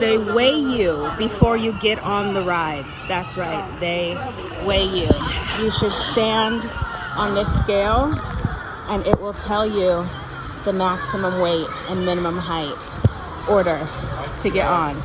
They weigh you before you get on the rides. That's right, they weigh you. You should stand on this scale and it will tell you the maximum weight and minimum height order to get on.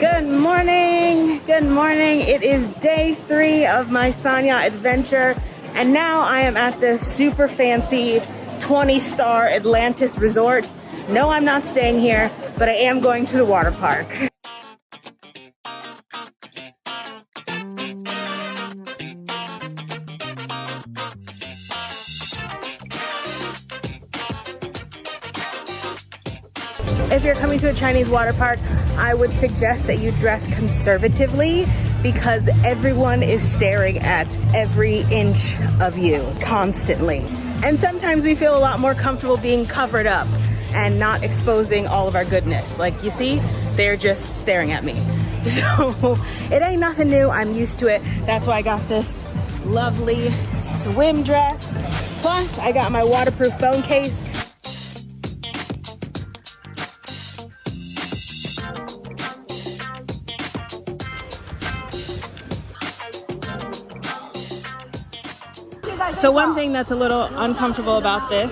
Good morning, good morning. It is day 3 of my Sanya adventure, and now I am at this super fancy 20-star Atlantis resort. No, I'm not staying here, but I am going to the water park. If you're coming to a Chinese water park, I would suggest that you dress conservatively because everyone is staring at every inch of you constantly. And sometimes we feel a lot more comfortable being covered up and not exposing all of our goodness. Like, you see, they're just staring at me. So it ain't nothing new, I'm used to it. That's why I got this lovely swim dress. Plus, I got my waterproof phone case. So one thing that's a little uncomfortable about this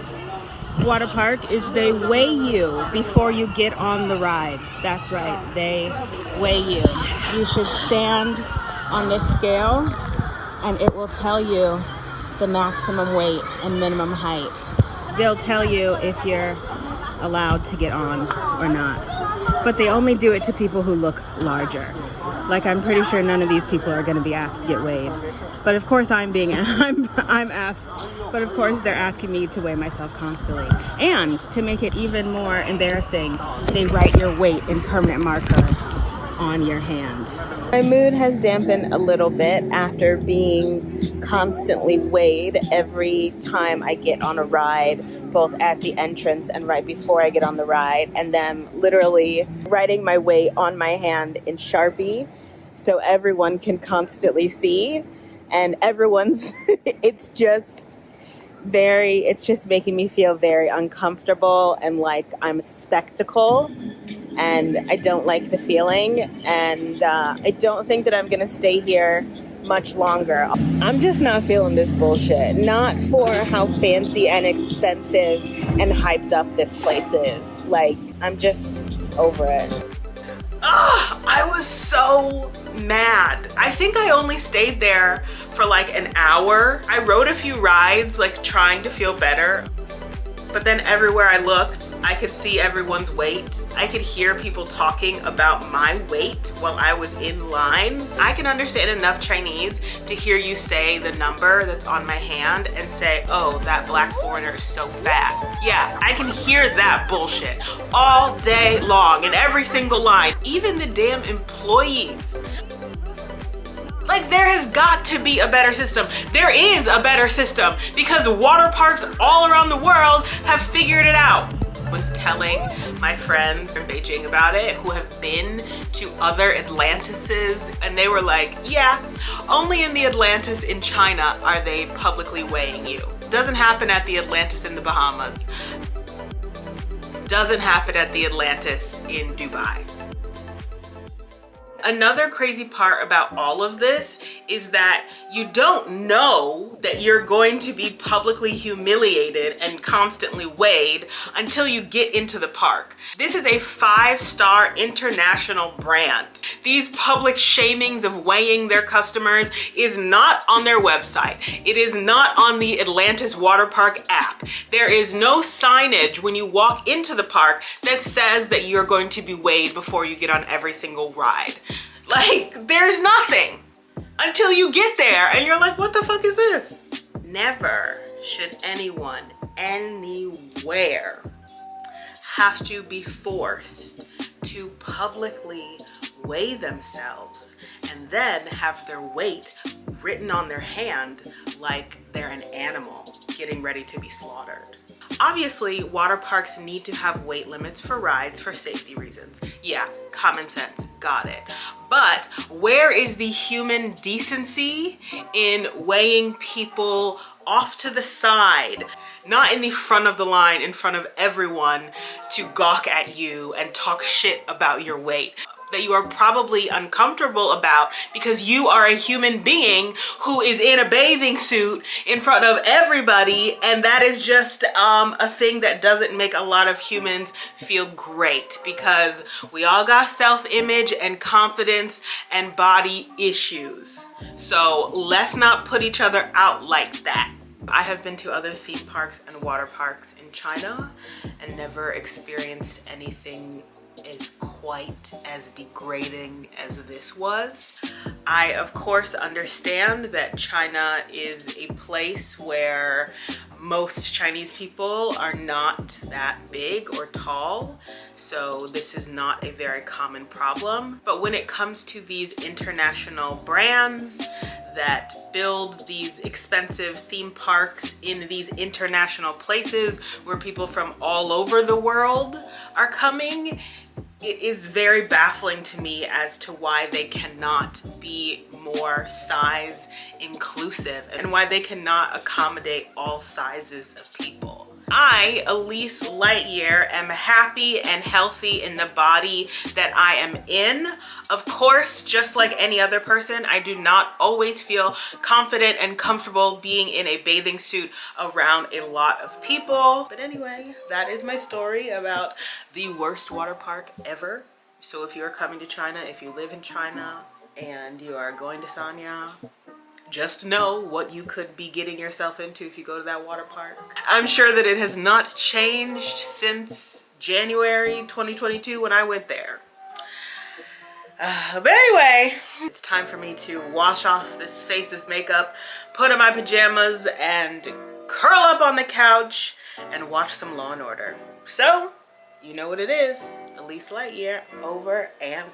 water park is they weigh you before you get on the rides. That's right, they weigh you. You should stand on this scale and it will tell you the maximum weight and minimum height. They'll tell you if you're allowed to get on or not. But they only do it to people who look larger. Like, I'm pretty sure none of these people are going to be asked to get weighed. But of course I'm asked. But of course they're asking me to weigh myself constantly. And to make it even more embarrassing, they write your weight in permanent marker on your hand. My mood has dampened a little bit after being constantly weighed every time I get on a ride, both at the entrance and right before I get on the ride, and then literally writing my weight on my hand in Sharpie so everyone can constantly see. And everyone's, it's just making me feel very uncomfortable and like I'm a spectacle, and I don't like the feeling, and I don't think that I'm gonna stay here much longer. I'm just not feeling this bullshit. Not for how fancy and expensive and hyped up this place is. Like, I'm just over it. Ugh, I was so mad. I think I only stayed there for like an hour. I rode a few rides, like trying to feel better. But then everywhere I looked, I could see everyone's weight. I could hear people talking about my weight while I was in line. I can understand enough Chinese to hear you say the number that's on my hand and say, oh, that black foreigner is so fat. Yeah, I can hear that bullshit all day long in every single line. Even the damn employees. Like, there has got to be a better system. There is a better system because water parks all around the world have figured it out. I was telling my friends in Beijing about it who have been to other Atlantises, and they were like, yeah, only in the Atlantis in China are they publicly weighing you. Doesn't happen at the Atlantis in the Bahamas. Doesn't happen at the Atlantis in Dubai. Another crazy part about all of this is that you don't know that you're going to be publicly humiliated and constantly weighed until you get into the park. This is a 5-star international brand. These public shamings of weighing their customers is not on their website. It is not on the Atlantis Water Park app. There is no signage when you walk into the park that says that you're going to be weighed before you get on every single ride. Like, there's nothing until you get there and you're like, what the fuck is this? Never should anyone anywhere have to be forced to publicly weigh themselves and then have their weight written on their hand like they're an animal getting ready to be slaughtered. Obviously, water parks need to have weight limits for rides for safety reasons. Yeah, common sense, got it. But where is the human decency in weighing people off to the side, not in the front of the line in front of everyone to gawk at you and talk shit about your weight that you are probably uncomfortable about because you are a human being who is in a bathing suit in front of everybody, and that is just a thing that doesn't make a lot of humans feel great, because we all got self-image and confidence and body issues. So let's not put each other out like that. I have been to other theme parks and water parks in China and never experienced anything is quite as degrading as this was. I of course understand that China is a place where most Chinese people are not that big or tall, so this is not a very common problem. But when it comes to these international brands that build these expensive theme parks in these international places where people from all over the world are coming, it is very baffling to me as to why they cannot be more size inclusive and why they cannot accommodate all sizes of people. I, Aleese Lightyear, am happy and healthy in the body that I am in. Of course, just like any other person, I do not always feel confident and comfortable being in a bathing suit around a lot of people. But anyway, that is my story about the worst water park ever. So if you're coming to China, if you live in China and you are going to Sanya, just know what you could be getting yourself into if you go to that water park. I'm sure that it has not changed since January 2022 when I went there. But anyway, it's time for me to wash off this face of makeup, put on my pajamas, and curl up on the couch and watch some Law & Order. So, you know what it is. Aleese Lightyear, over and